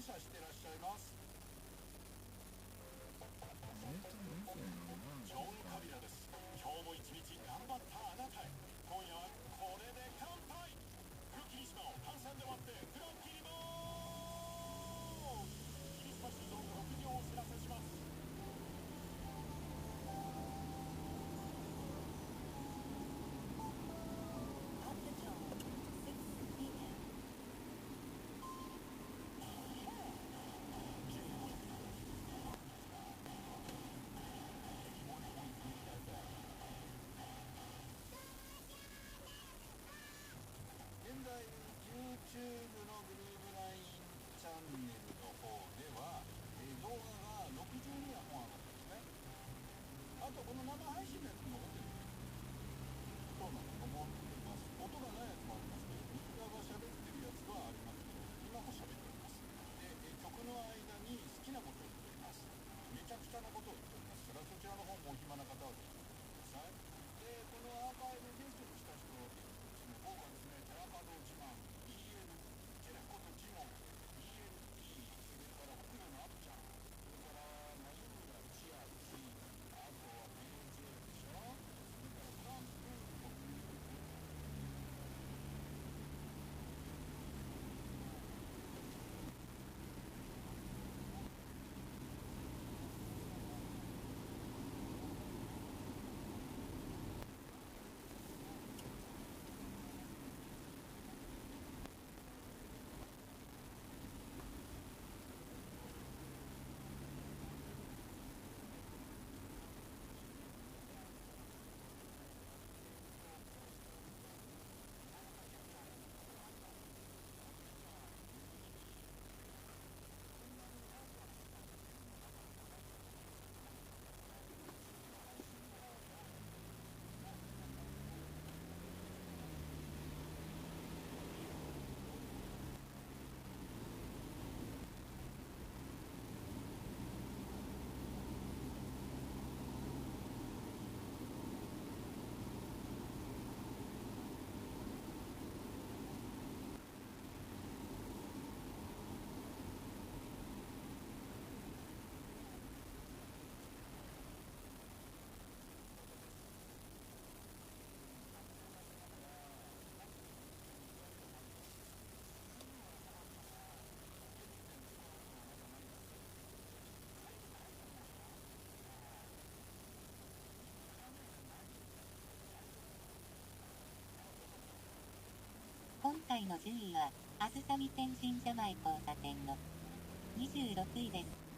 感謝してらっしゃいます。ジョン・カビラです。今日も一日頑張ったあなたへ、今夜はこれで乾杯。古霧島を炭酸で割ってフランキリボール。霧島酒造の6秒をお知らせします。現在 YouTube のグルーブラインチャンネルの方では、動画が62本上がってますね。あとこの生配信のやつも残ってるんです。そうなの、残ってます。音がないやつもありますけど、僕らが喋ってるやつはありますけど、今も喋っております。で、曲の間に好きなことを言っております。めちゃくちゃなことを言っておりますから、そちらの方もお暇な方はぜひご覧ください。で、このアーカイブ編集した人の方がですね、寺門自慢、EL、テレコとジモン、ELT、それから北野のあっちゃん、それから眉村千秋、あとは BJ でしょ、それからフランスブームも今回の順位は、あずさみ天神ジャマイ交差点の26位です。